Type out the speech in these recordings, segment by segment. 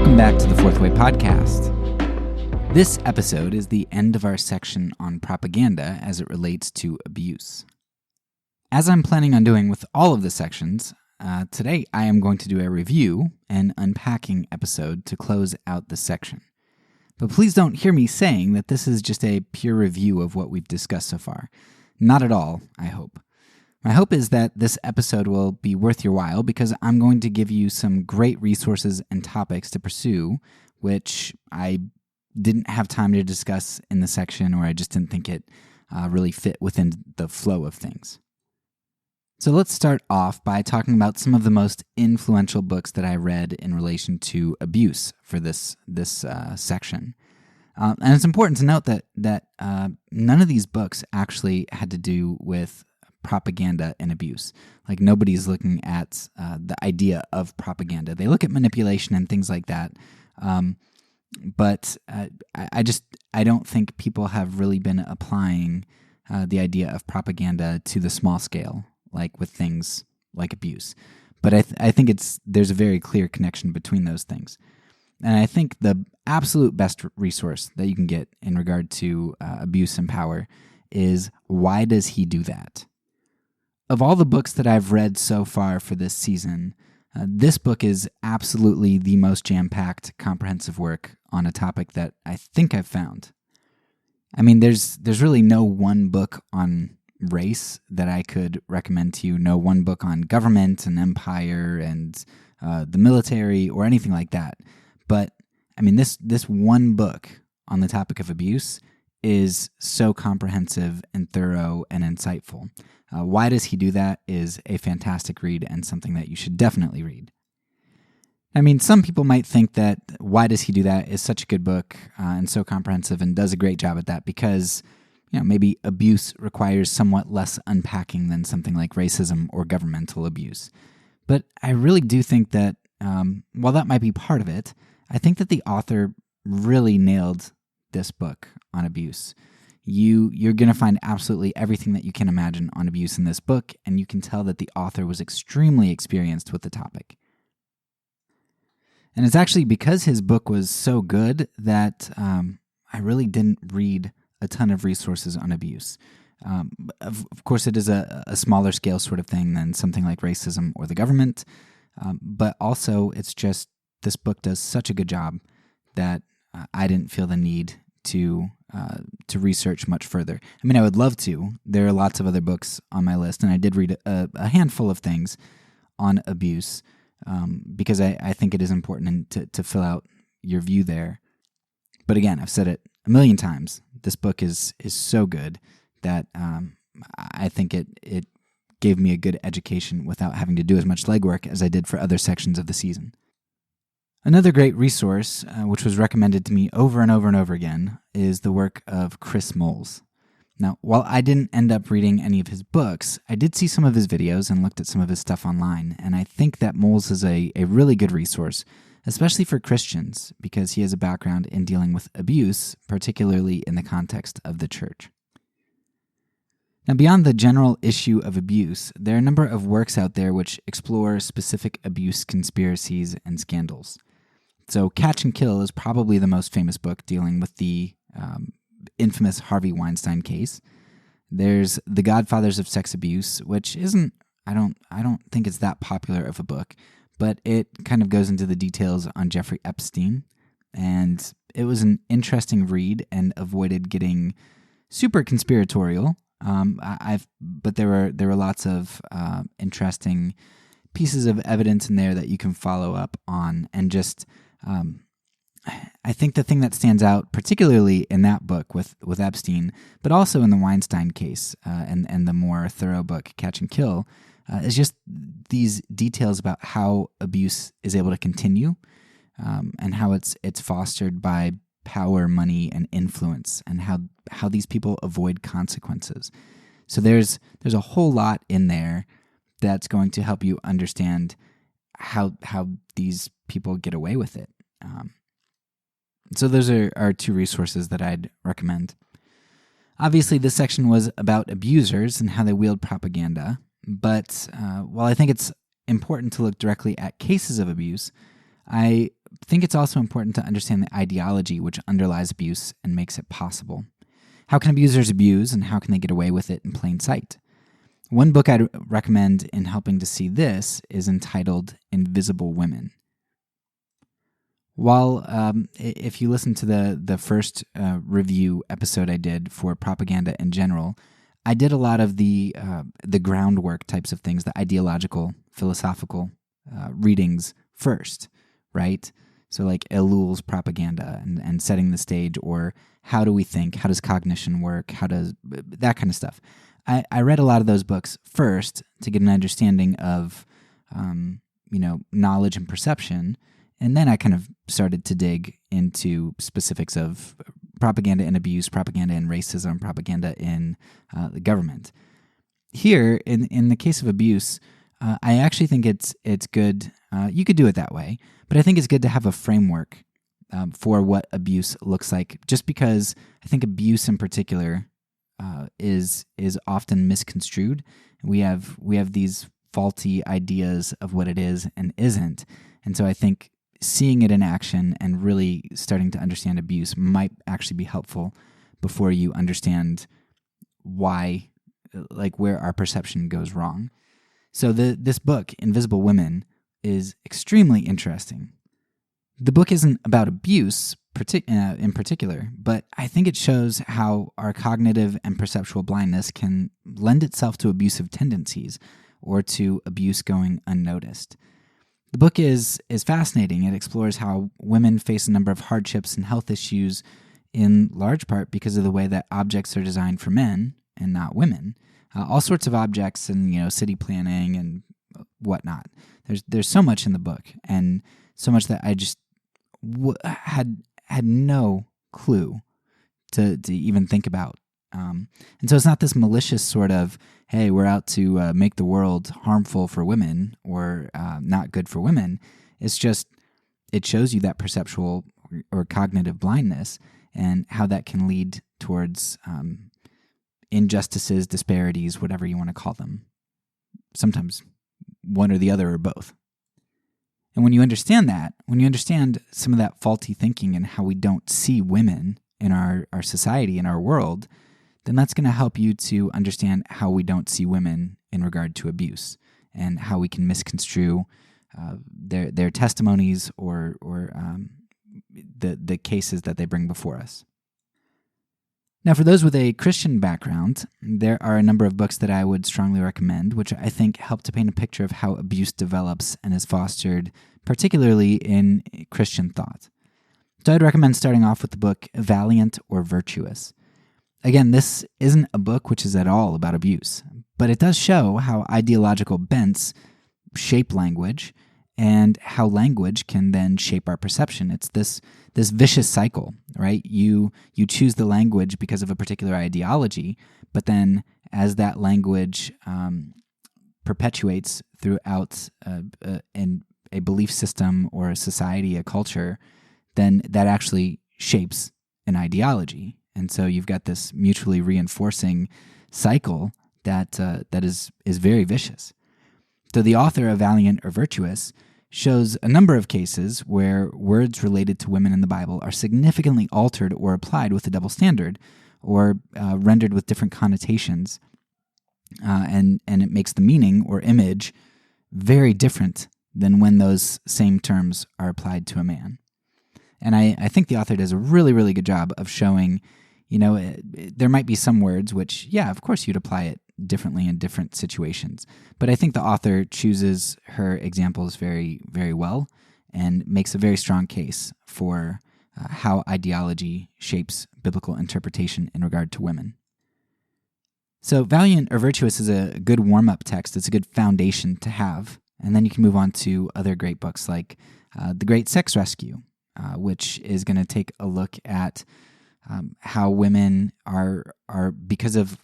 Welcome back to the Fourth Way Podcast. This episode is the end of our section on propaganda as it relates to abuse. As I'm planning on doing with all of the sections, today I am going to do a review and unpacking episode to close out the section. But please don't hear me saying that this is just a pure review of what we've discussed so far. Not at all, I hope. My hope is that this episode will be worth your while because I'm going to give you some great resources and topics to pursue, which I didn't have time to discuss in the section, or I just didn't think it really fit within the flow of things. So let's start off by talking about some of the most influential books that I read in relation to abuse for this section. And it's important to note that none of these books actually had to do with propaganda and abuse. Like, nobody's looking at the idea of propaganda. They look at manipulation and things like that. But I don't think people have really been applying the idea of propaganda to the small scale, like with things like abuse. But I think there's a very clear connection between those things. And I think the absolute best resource that you can get in regard to abuse and power is Why Does He Do That? Of all the books that I've read so far for this season, this book is absolutely the most jam-packed, comprehensive work on a topic that I think I've found. I mean, there's really no one book on race that I could recommend to you, no one book on government and empire and the military or anything like that. But, I mean, this one book on the topic of abuse is so comprehensive and thorough and insightful. Why Does He Do That is a fantastic read and something that you should definitely read. I mean, some people might think that Why Does He Do That is such a good book and so comprehensive and does a great job at that because, maybe abuse requires somewhat less unpacking than something like racism or governmental abuse. But I really do think that, while that might be part of it, I think that the author really nailed this book on abuse. You're going to find absolutely everything that you can imagine on abuse in this book, and you can tell that the author was extremely experienced with the topic. And it's actually because his book was so good that I really didn't read a ton of resources on abuse. Of course, it is a smaller scale sort of thing than something like racism or the government, but also it's just this book does such a good job that I didn't feel the need to research much further. I mean, I would love to. There are lots of other books on my list, and I did read a handful of things on abuse because I think it is important to fill out your view there. But again, I've said it a million times. This book is so good that I think it gave me a good education without having to do as much legwork as I did for other sections of the season. Another great resource, which was recommended to me over and over and over again, is the work of Chris Moles. Now, while I didn't end up reading any of his books, I did see some of his videos and looked at some of his stuff online, and I think that Moles is a really good resource, especially for Christians, because he has a background in dealing with abuse, particularly in the context of the church. Now, beyond the general issue of abuse, there are a number of works out there which explore specific abuse conspiracies and scandals. So Catch and Kill is probably the most famous book dealing with the infamous Harvey Weinstein case. There's The Godfathers of Sex Abuse, which isn't, I don't think it's that popular of a book, but it kind of goes into the details on Jeffrey Epstein, and it was an interesting read and avoided getting super conspiratorial. But there were lots of interesting pieces of evidence in there that you can follow up on, and just I think the thing that stands out, particularly in that book with Epstein, but also in the Weinstein case and the more thorough book Catch and Kill, is just these details about how abuse is able to continue and how it's fostered by power, money, and influence, and how these people avoid consequences. So there's a whole lot in there that's going to help you understand how these people get away with it. So those are two resources that I'd recommend. Obviously, this section was about abusers and how they wield propaganda, but while I think it's important to look directly at cases of abuse, I think it's also important to understand the ideology which underlies abuse and makes it possible. How can abusers abuse, and how can they get away with it in plain sight? One book I'd recommend in helping to see this is entitled Invisible Women. While if you listen to the first review episode I did for propaganda in general, I did a lot of the groundwork types of things, the ideological, philosophical readings first, right? So like Ellul's propaganda and setting the stage, or how do we think, how does cognition work, how does that kind of stuff. I read a lot of those books first to get an understanding of knowledge and perception, and then I kind of started to dig into specifics of propaganda and abuse, propaganda and racism, propaganda in the government. Here, in the case of abuse, I actually think it's good. You could do it that way, but I think it's good to have a framework for what abuse looks like. Just because I think abuse in particular is often misconstrued. We have these faulty ideas of what it is and isn't, and so I think seeing it in action and really starting to understand abuse might actually be helpful before you understand why, like where our perception goes wrong. So this book, Invisible Women, is extremely interesting. The book isn't about abuse in particular, but I think it shows how our cognitive and perceptual blindness can lend itself to abusive tendencies or to abuse going unnoticed. The book is fascinating. It explores how women face a number of hardships and health issues, in large part because of the way that objects are designed for men and not women. All sorts of objects and city planning and whatnot. There's so much in the book, and so much that I just had no clue to even think about. And so it's not this malicious sort of, hey, we're out to make the world harmful for women or not good for women. It's just, it shows you that perceptual or cognitive blindness and how that can lead towards injustices, disparities, whatever you want to call them. Sometimes one or the other or both. And when you understand that, when you understand some of that faulty thinking and how we don't see women in our society, in our world, then that's going to help you to understand how we don't see women in regard to abuse and how we can misconstrue their testimonies or the cases that they bring before us. Now, for those with a Christian background, there are a number of books that I would strongly recommend, which I think help to paint a picture of how abuse develops and is fostered, particularly in Christian thought. So I'd recommend starting off with the book Valiant or Virtuous. Again, this isn't a book which is at all about abuse, but it does show how ideological bents shape language and how language can then shape our perception. It's this vicious cycle, right? You choose the language because of a particular ideology, but then as that language perpetuates throughout a belief system or a society, a culture, then that actually shapes an ideology. And so you've got this mutually reinforcing cycle that is very vicious. So the author of Valiant or Virtuous shows a number of cases where words related to women in the Bible are significantly altered or applied with a double standard, or rendered with different connotations, and it makes the meaning or image very different than when those same terms are applied to a man. And I think the author does a really, really good job of showing, there might be some words which, yeah, of course you'd apply it differently in different situations. But I think the author chooses her examples very, very well and makes a very strong case for how ideology shapes biblical interpretation in regard to women. So Valiant or Virtuous is a good warm-up text. It's a good foundation to have. And then you can move on to other great books like The Great Sex Rescue, which is going to take a look at how women are because of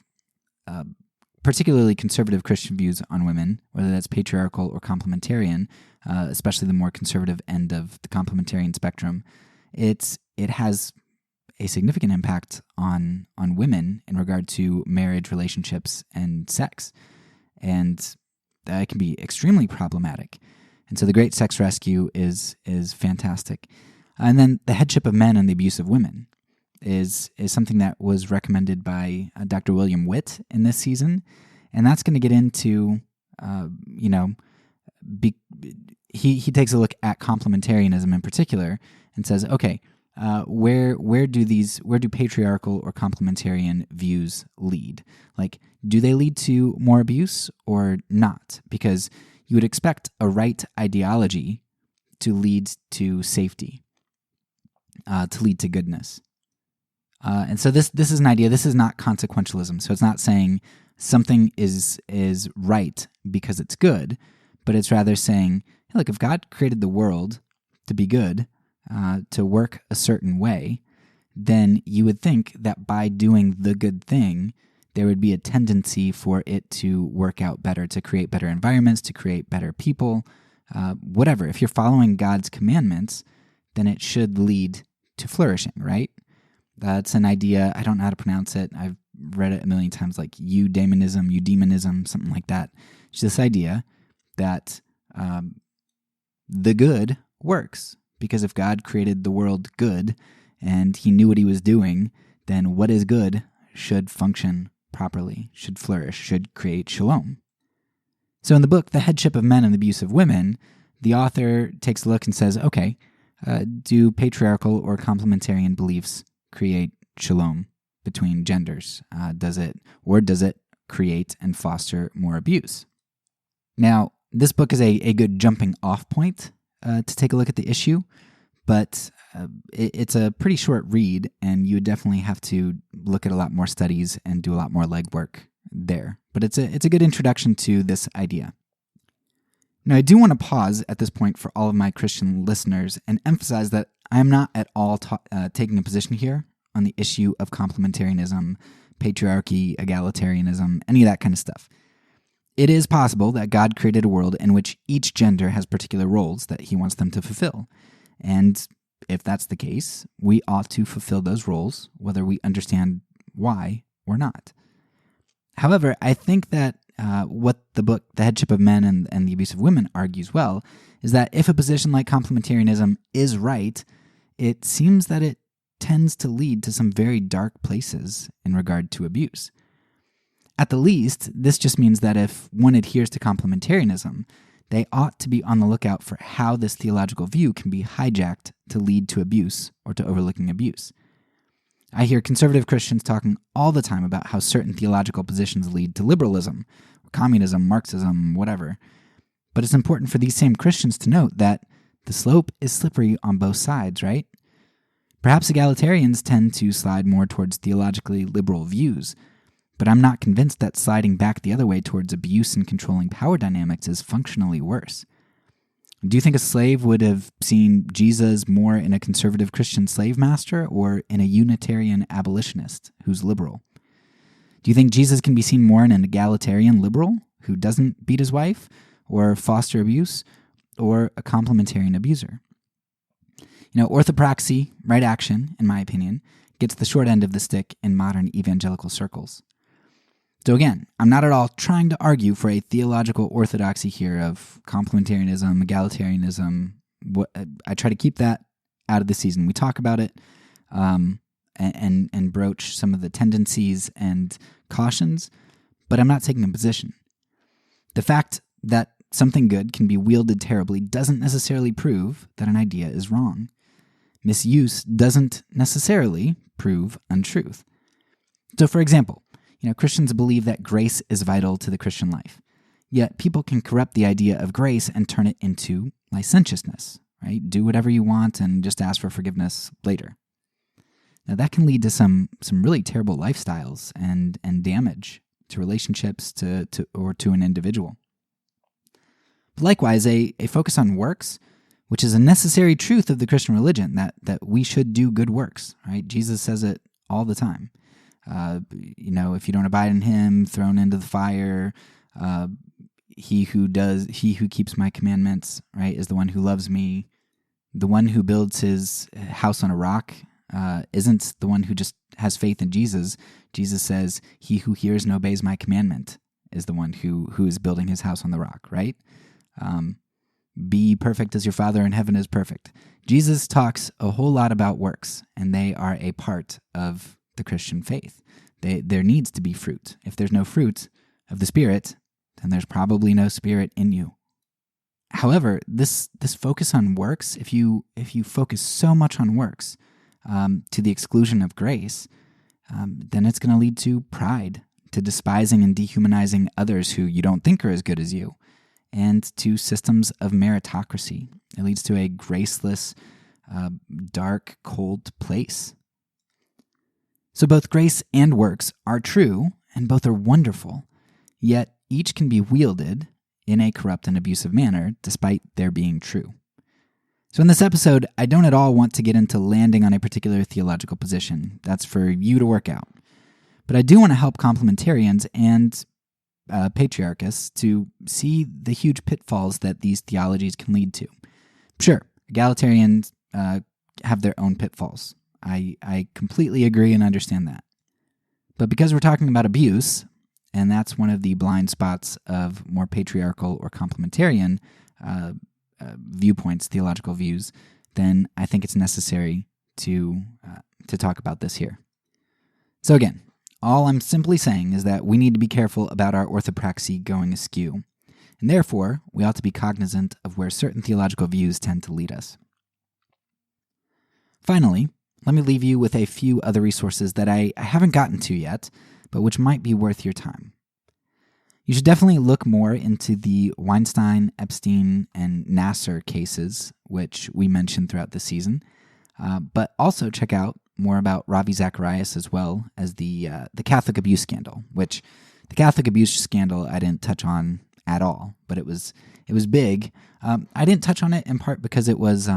particularly conservative Christian views on women, whether that's patriarchal or complementarian, especially the more conservative end of the complementarian spectrum, it has a significant impact on women in regard to marriage, relationships, and sex. And that can be extremely problematic. And so the Great Sex Rescue is fantastic. And then the Headship of Men and the Abuse of Women is something that was recommended by Dr. William Witt in this season. And that's going to get into, he takes a look at complementarianism in particular and says, okay, where do patriarchal or complementarian views lead? Like, do they lead to more abuse or not? Because you would expect a right ideology to lead to safety, to lead to goodness. And so this is an idea. This is not consequentialism. So it's not saying something is right because it's good, but it's rather saying, hey, look, if God created the world to be good, to work a certain way, then you would think that by doing the good thing, there would be a tendency for it to work out better, to create better environments, to create better people, whatever. If you're following God's commandments, then it should lead to flourishing, right? That's an idea. I don't know how to pronounce it. I've read it a million times, like eudemonism, something like that. It's this idea that the good works. Because if God created the world good and he knew what he was doing, then what is good should function properly, should flourish, should create shalom. So in the book, The Headship of Men and the Abuse of Women, the author takes a look and says, okay, do patriarchal or complementarian beliefs create shalom between genders? Does it create and foster more abuse? Now, this book is a good jumping off point to take a look at the issue, but it's a pretty short read, and you definitely have to look at a lot more studies and do a lot more legwork there. But it's a good introduction to this idea. Now, I do want to pause at this point for all of my Christian listeners and emphasize that I am not at all taking a position here on the issue of complementarianism, patriarchy, egalitarianism, any of that kind of stuff. It is possible that God created a world in which each gender has particular roles that he wants them to fulfill. And if that's the case, we ought to fulfill those roles, whether we understand why or not. However, I think that what the book, The Headship of Men and the Abuse of Women, argues well is that if a position like complementarianism is right, it seems that it tends to lead to some very dark places in regard to abuse. At the least, this just means that if one adheres to complementarianism, they ought to be on the lookout for how this theological view can be hijacked to lead to abuse or to overlooking abuse. I hear conservative Christians talking all the time about how certain theological positions lead to liberalism, communism, Marxism, whatever. But it's important for these same Christians to note that the slope is slippery on both sides, right? Perhaps egalitarians tend to slide more towards theologically liberal views, but I'm not convinced that sliding back the other way towards abuse and controlling power dynamics is functionally worse. Do you think a slave would have seen Jesus more in a conservative Christian slave master or in a Unitarian abolitionist who's liberal? Do you think Jesus can be seen more in an egalitarian liberal who doesn't beat his wife or foster abuse, or a complementarian abuser? Orthopraxy, right action, in my opinion, gets the short end of the stick in modern evangelical circles. So again, I'm not at all trying to argue for a theological orthodoxy here of complementarianism, egalitarianism. I try to keep that out of the season. We talk about it and broach some of the tendencies and cautions, but I'm not taking a position. The fact that something good can be wielded terribly doesn't necessarily prove that an idea is wrong. Misuse doesn't necessarily prove untruth. So for example, Christians believe that grace is vital to the Christian life. Yet people can corrupt the idea of grace and turn it into licentiousness, right? Do whatever you want and just ask for forgiveness later. Now that can lead to some really terrible lifestyles and damage to relationships to an individual. But likewise, a focus on works, which is a necessary truth of the Christian religion, that we should do good works, right? Jesus says it all the time. If you don't abide in him, thrown into the fire. He who keeps my commandments, right, is the one who loves me. The one who builds his house on a rock isn't the one who just has faith in Jesus. Jesus says, he who hears and obeys my commandment is the one who is building his house on the rock, right? be perfect as your Father in heaven is perfect. Jesus talks a whole lot about works, and they are a part of the Christian faith. There needs to be fruit. If there's no fruit of the Spirit, then there's probably no Spirit in you. However, this focus on works, if you focus so much on works to the exclusion of grace, then it's going to lead to pride, to despising and dehumanizing others who you don't think are as good as you, and to systems of meritocracy. It leads to a graceless, dark, cold place. So both grace and works are true, and both are wonderful, yet each can be wielded in a corrupt and abusive manner, despite their being true. So in this episode, I don't at all want to get into landing on a particular theological position. That's for you to work out. But I do want to help complementarians and patriarchists to see the huge pitfalls that these theologies can lead to. Sure, egalitarians have their own pitfalls. I completely agree and understand that. But because we're talking about abuse, and that's one of the blind spots of more patriarchal or complementarian viewpoints, theological views, then I think it's necessary to talk about this here. So again, all I'm simply saying is that we need to be careful about our orthopraxy going askew, and therefore we ought to be cognizant of where certain theological views tend to lead us. Finally, let me leave you with a few other resources that I haven't gotten to yet, but which might be worth your time. You should definitely look more into the Weinstein, Epstein, and Nasser cases, which we mentioned throughout the season, but also check out more about Ravi Zacharias as well as the Catholic abuse scandal, which the Catholic abuse scandal I didn't touch on at all, but it was big. I didn't touch on it in part because it was,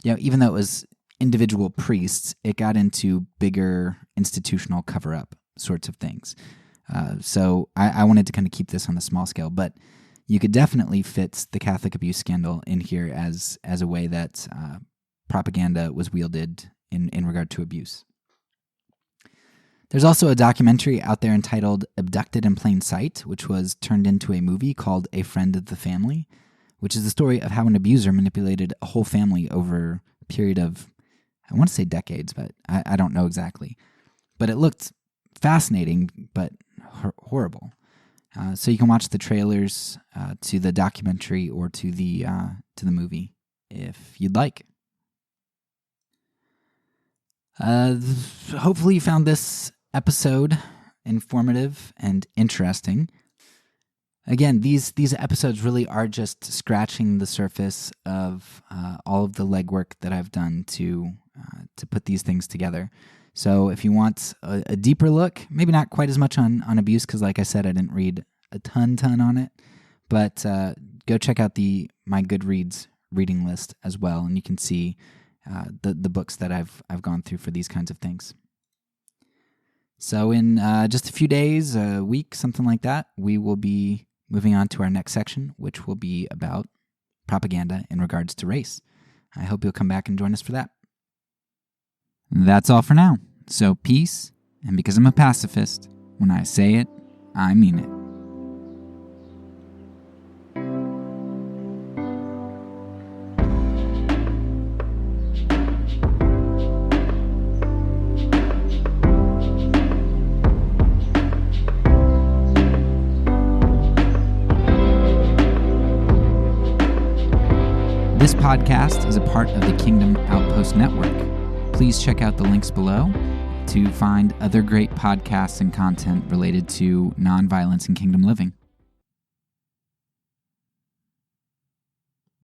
even though it was individual priests, it got into bigger institutional cover-up sorts of things. So I wanted to kind of keep this on the small scale, but you could definitely fit the Catholic abuse scandal in here as a way that propaganda was wielded in regard to abuse. There's also a documentary out there entitled Abducted in Plain Sight, which was turned into a movie called A Friend of the Family, which is the story of how an abuser manipulated a whole family over a period of, I want to say decades, but I don't know exactly. But it looked fascinating, but horrible. So you can watch the trailers to the documentary or to the movie if you'd like. Hopefully you found this episode informative and interesting. Again, these episodes really are just scratching the surface of all of the legwork that I've done to put these things together. So if you want a deeper look, maybe not quite as much on abuse, because like I said, I didn't read a ton on it, but go check out my Goodreads reading list as well, and you can see the books that I've gone through for these kinds of things. So in just a few days, a week, something like that, we will be moving on to our next section, which will be about propaganda in regards to race. I hope you'll come back and join us for that. That's all for now. So peace, and because I'm a pacifist, when I say it, I mean it. This podcast is a part of the Kingdom Outpost Network. Please check out the links below to find other great podcasts and content related to nonviolence and kingdom living.